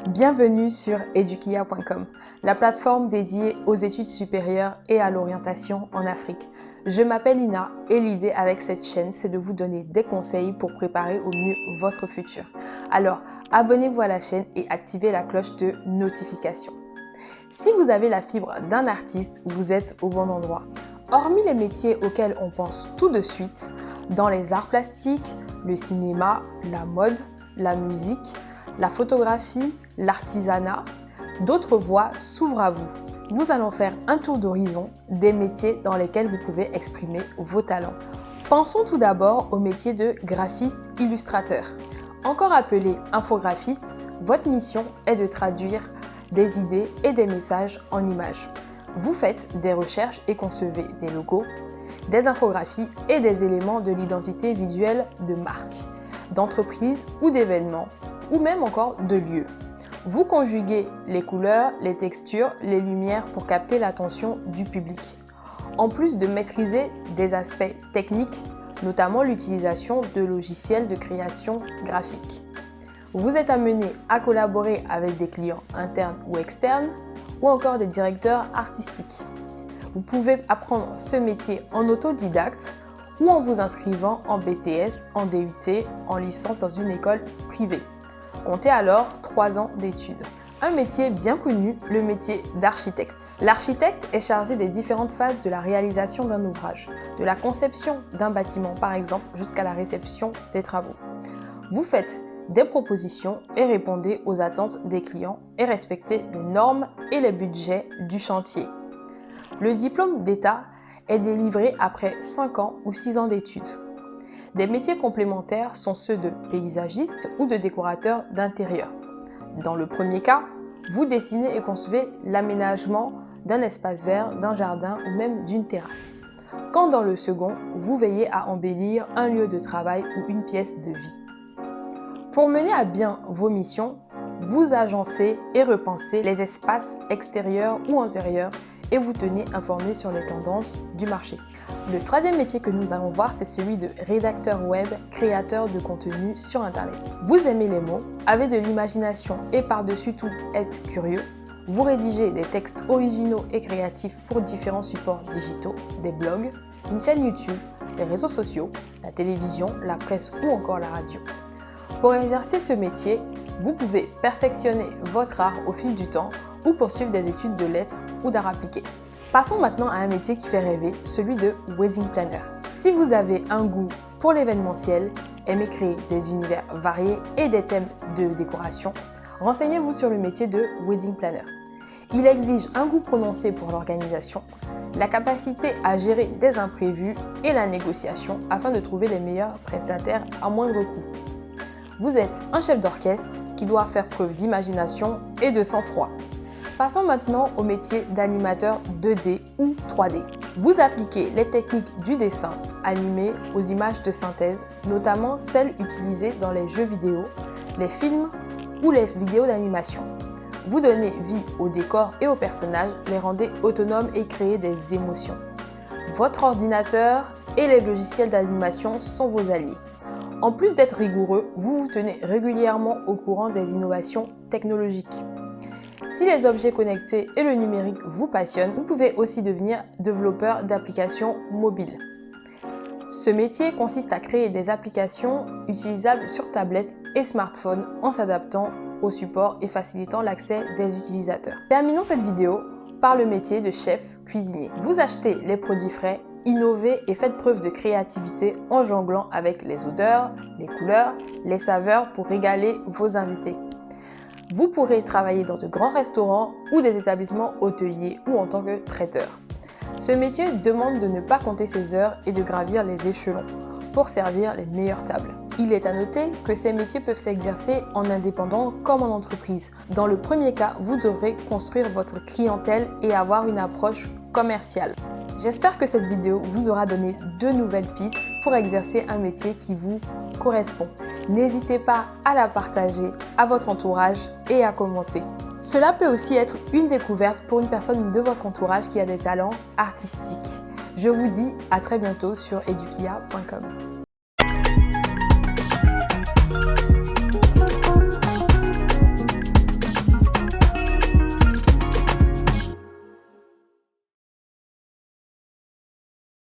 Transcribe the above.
Bienvenue sur edukia.com, la plateforme dédiée aux études supérieures et à l'orientation en Afrique. Je m'appelle Ina et l'idée avec cette chaîne, c'est de vous donner des conseils pour préparer au mieux votre futur. Alors, abonnez-vous à la chaîne et activez la cloche de notification. Si vous avez la fibre d'un artiste, vous êtes au bon endroit. Hormis les métiers auxquels on pense tout de suite, dans les arts plastiques, le cinéma, la mode, la musique, la photographie, l'artisanat, d'autres voies s'ouvrent à vous. Nous allons faire un tour d'horizon des métiers dans lesquels vous pouvez exprimer vos talents. Pensons tout d'abord au métier de graphiste-illustrateur. Encore appelé infographiste, votre mission est de traduire des idées et des messages en images. Vous faites des recherches et concevez des logos, des infographies et des éléments de l'identité visuelle de marques, d'entreprises ou d'événements, ou même encore de lieux. Vous conjuguez les couleurs, les textures, les lumières pour capter l'attention du public. En plus de maîtriser des aspects techniques, notamment l'utilisation de logiciels de création graphique. Vous êtes amené à collaborer avec des clients internes ou externes, ou encore des directeurs artistiques. Vous pouvez apprendre ce métier en autodidacte ou en vous inscrivant en BTS, en DUT, en licence dans une école privée. Comptez alors 3 ans d'études. Un métier bien connu, le métier d'architecte. L'architecte est chargé des différentes phases de la réalisation d'un ouvrage, de la conception d'un bâtiment par exemple jusqu'à la réception des travaux. Vous faites des propositions et répondez aux attentes des clients et respectez les normes et les budgets du chantier. Le diplôme d'État est délivré après 5 ans ou 6 ans d'études. Des métiers complémentaires sont ceux de paysagiste ou de décorateur d'intérieur. Dans le premier cas, vous dessinez et concevez l'aménagement d'un espace vert, d'un jardin ou même d'une terrasse. Quand dans le second, vous veillez à embellir un lieu de travail ou une pièce de vie. Pour mener à bien vos missions, vous agencez et repensez les espaces extérieurs ou intérieurs et vous tenez informé sur les tendances du marché. Le troisième métier que nous allons voir, c'est celui de rédacteur web, créateur de contenu sur Internet. Vous aimez les mots, avez de l'imagination et par-dessus tout êtes curieux. Vous rédigez des textes originaux et créatifs pour différents supports digitaux, des blogs, une chaîne YouTube, les réseaux sociaux, la télévision, la presse ou encore la radio. Pour exercer ce métier, vous pouvez perfectionner votre art au fil du temps ou poursuivre des études de lettres ou d'art appliqué. Passons maintenant à un métier qui fait rêver, celui de wedding planner. Si vous avez un goût pour l'événementiel, aimez créer des univers variés et des thèmes de décoration, renseignez-vous sur le métier de wedding planner. Il exige un goût prononcé pour l'organisation, la capacité à gérer des imprévus et la négociation afin de trouver les meilleurs prestataires à moindre coût. Vous êtes un chef d'orchestre qui doit faire preuve d'imagination et de sang-froid. Passons maintenant au métier d'animateur 2D ou 3D. Vous appliquez les techniques du dessin animé aux images de synthèse, notamment celles utilisées dans les jeux vidéo, les films ou les vidéos d'animation. Vous donnez vie aux décors et aux personnages, les rendez autonomes et créez des émotions. Votre ordinateur et les logiciels d'animation sont vos alliés. En plus d'être rigoureux, vous vous tenez régulièrement au courant des innovations technologiques. Si les objets connectés et le numérique vous passionnent, vous pouvez aussi devenir développeur d'applications mobiles. Ce métier consiste à créer des applications utilisables sur tablette et smartphone en s'adaptant au support et facilitant l'accès des utilisateurs. Terminons cette vidéo par le métier de chef cuisinier. Vous achetez les produits frais, innovez et faites preuve de créativité en jonglant avec les odeurs, les couleurs, les saveurs pour régaler vos invités. Vous pourrez travailler dans de grands restaurants ou des établissements hôteliers ou en tant que traiteur. Ce métier demande de ne pas compter ses heures et de gravir les échelons pour servir les meilleures tables. Il est à noter que ces métiers peuvent s'exercer en indépendant comme en entreprise. Dans le premier cas, vous devrez construire votre clientèle et avoir une approche commerciale. J'espère que cette vidéo vous aura donné de nouvelles pistes pour exercer un métier qui vous correspond. N'hésitez pas à la partager à votre entourage et à commenter. Cela peut aussi être une découverte pour une personne de votre entourage qui a des talents artistiques. Je vous dis à très bientôt sur edukia.com.